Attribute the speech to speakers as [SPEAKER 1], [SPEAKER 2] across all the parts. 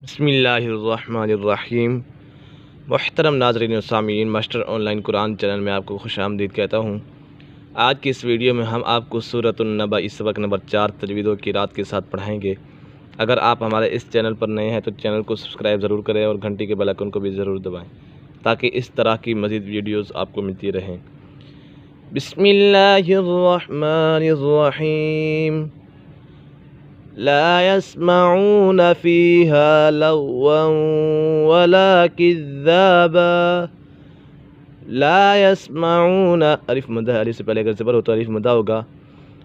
[SPEAKER 1] بسم اللہ الرحمن الرحیم۔ محترم ناظرین و سامعین، master on line Quran channel میں آپ کو خوش آمدید کہتا ہوں۔ آج کی اس ویڈیو میں ہم آپ کو سورۃ النبأ سبق نمبر 4 تجوید و قرات کے ساتھ پڑھائیں گے۔ اگر آپ ہمارے اس چینل پر نئے ہیں تو چینل کو سبسکرائب ضرور کریں اور گھنٹی کے بیل آئیکن کو بھی ضرور دبائیں تاکہ اس طرح کی مزید ویڈیوز آپ کو ملتی رہیں۔ بسم اللہ الرحمن الرحیم۔ لا يسمعون فيها لغوا ولا كذابا۔ لا يسمعون، الف مدہ ہے، الف سے پہلے اگر زبر ہو تو الف مدہ ہوگا۔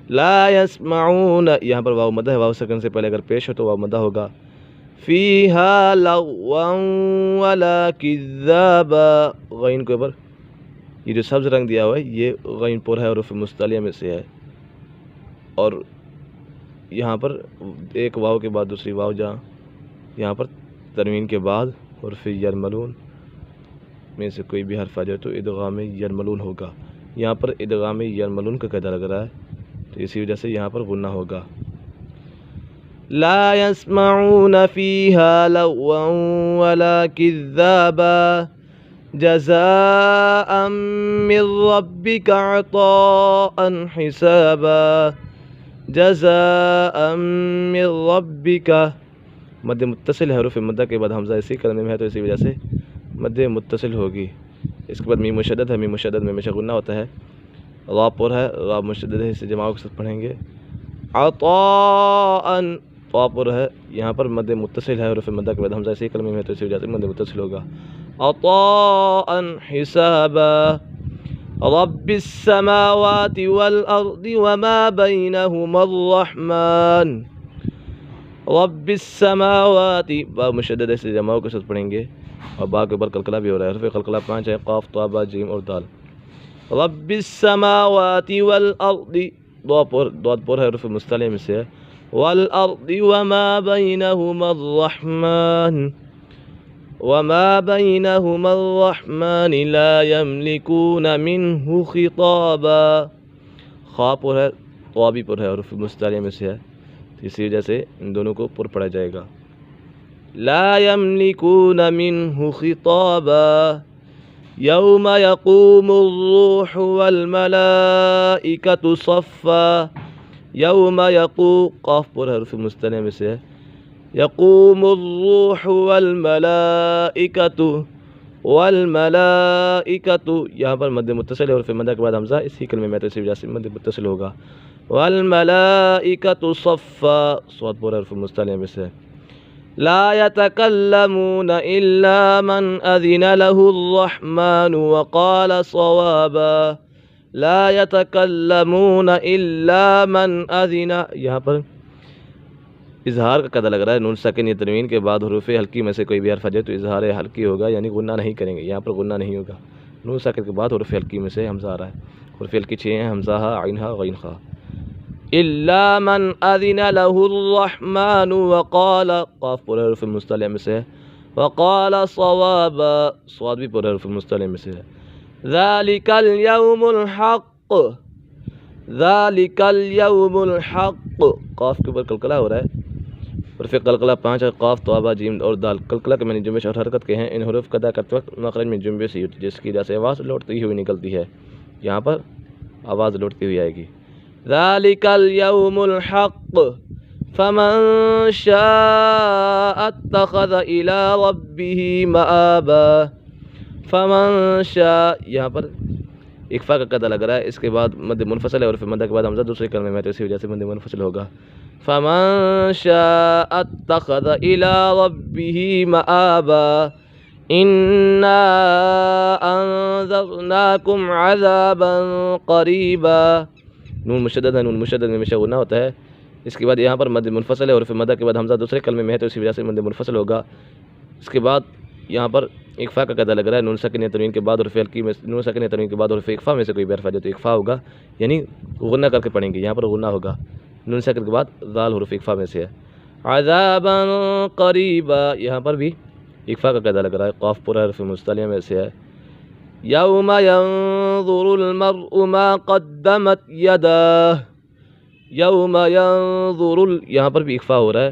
[SPEAKER 1] لا يسمعون، یہاں پر واو مدہ ہے، واو سکن سے پہلے اگر پیش ہو تو واو مدہ ہوگا۔ فيها لغوا ولا كذابا، غین کے اوپر یہ جو سبز رنگ دیا ہوا ہے یہ غین پر ہے اور حروف مستعلیہ میں سے ہے، اور یہاں پر ایک واو کے بعد دوسری واو جہاں یہاں پر تنوین کے بعد حرف یرملون میں سے کوئی بھی حرف آ جائے تو ادغام یرملون ہوگا۔ یہاں پر ادغام یرملون کا قاعدہ لگ رہا ہے تو اسی وجہ سے یہاں پر غنہ ہوگا۔ لا يسمعون فيها لغوا ولا كذابا جزاء من ربك عطاء حسابا۔ جزاء من ربک، مد متصل ہے، حروف مدہ کے بعد حمزہ اسی کلمے میں ہے تو اسی وجہ سے مد متصل ہوگی۔ اس کے بعد میم مشدد ہے، میم مشدد میں ہمیشہ غنہ ہوتا ہے۔ را پر ہے، را مشدد ہے، اسے جماعت کے ساتھ پڑھیں گے۔ عطاء، طا پر ہے، یہاں پر مد متصل ہے، حروف مدہ کے بعد حمزہ اسی کلمے میں ہے تو اسی وجہ سے مد متصل ہوگا۔ عطاء حسابا۔ رب السماوات والأرض وما بينهما الرحمن۔ رب السماوات، با مشدد ہے، اسے جماعوں کے ساتھ پڑھیں گے اور با کے اوپر قلقلہ بھی ہو رہا ہے، حرف قلقلہ 5 ہے، قاف طا با جیم اور دال۔ رب السماوات والأرض، ضاد پر ہے، حروف مستعلیہ میں سے ہے، والأرض وما بينهما الرحمن۔ وما بينهما الرحمن لا يملكون منه خطابا۔ خا پر ہے، طا بھی پر ہے، حروف مستعلیہ میں سے ہے تو اسی وجہ سے ان دونوں کو پر پڑھا جائے گا۔ لا يملكون منه خطابا يوم يقوم الروح والملائكة صفا۔ يوم يقوم، قاف پر ہے، حروف مستعلیہ میں سے ہے، یقوم الروح والملائکۃ، یہاں پر مد متصل ہے، حروف مدہ کے بعد حمزہ اسی کلمے میں تو اسی وجہ سے مد متصل ہوگا۔ والملائکۃ صفا، صاد پر حرف مستعلیہ میں سے ہے۔ لا يتكلمون الا من اذن له الرحمن وقال صوابا۔ لا يتكلمون الا من اذن، یہاں پر اظہار کا قاعدہ لگ رہا ہے، نون ساکن یا تنوین کے بعد حروف حلقی میں سے کوئی بھی حرف آ جائے تو اظہار حلقی ہوگا، یعنی غنہ نہیں کریں گے، یہاں پر غنہ نہیں ہوگا۔ نون ساکن کے بعد حروف حلقی میں سے حمزہ آ رہا ہے، حروف حلقی 6 ہیں، حمزہ ہا، عین ہا، غین خا۔ الا من اذن له الرحمن وقال، قاف پر حروف مستعلیہ میں سے ہے، وقال صوابا، صاد بھی پر حروف مستعلیہ میں سے ہے۔ ذالک الیوم الحق، ذالک الیوم الحق، قاف کے اوپر قلقلہ ہو رہا ہے، حرف قلقلہ 5 ہے، قاف طا جیم اور دال۔ قلقلہ کے معنی جنبش اور حرکت کے ہیں، ان حروف کا ادا کرتے وقت مخرج میں جنبش ہی ہوتی ہے جس کی وجہ سے آواز لوٹتی ہوئی نکلتی ہے، یہاں پر آواز لوٹتی ہوئی آئے گی۔ ذالک الیوم الحق فمن شاء اتخذ الی ربہ مآبا۔ فمن شاء، یہاں پر اکفا کا قاعدہ لگ رہا ہے، اس کے بعد مد منفصل ہے، حرف مدہ کے بعد حمزہ دوسرے کلمے میں تو اسی وجہ سے مد منفصل ہوگا۔ فمن شاء اتخذ الى ربه مآبا انا انذرناکم عذابا قریبا۔ نون مشدد ہے، نون مشدد میں ہمیشہ غنہ ہوتا ہے، اس کے بعد یہاں پر مد منفصل ہے، حرف مدہ کے بعد حمزہ دوسرے کلمے میں ہے تو اسی وجہ سے مد منفصل ہوگا۔ اس کے بعد یہاں پر اکفا کا قاعدہ لگ رہا ہے، نون ساکن یا تنوین کے بعد حرف حلقی میں، نون ساکن یا تنوین کے بعد حرف اکفا میں سے کوئی بھی حرف آ جائے تو اکفا ہوگا، یعنی غنہ کر کے پڑھیں گے، یہاں پر غنہ ہوگا، نون ساکن کے بعد ذال حرف اکفا میں سے ہے۔ عذابا قریبا، یہاں پر بھی اکفا کا قاعدہ لگ رہا ہے، قاف پر حرف مستعلیہ میں سے ہے۔ یوم ینظر المرء ما قدمت یداہ، یوم ینظر، یہاں پر بھی اکفا ہو رہا ہے،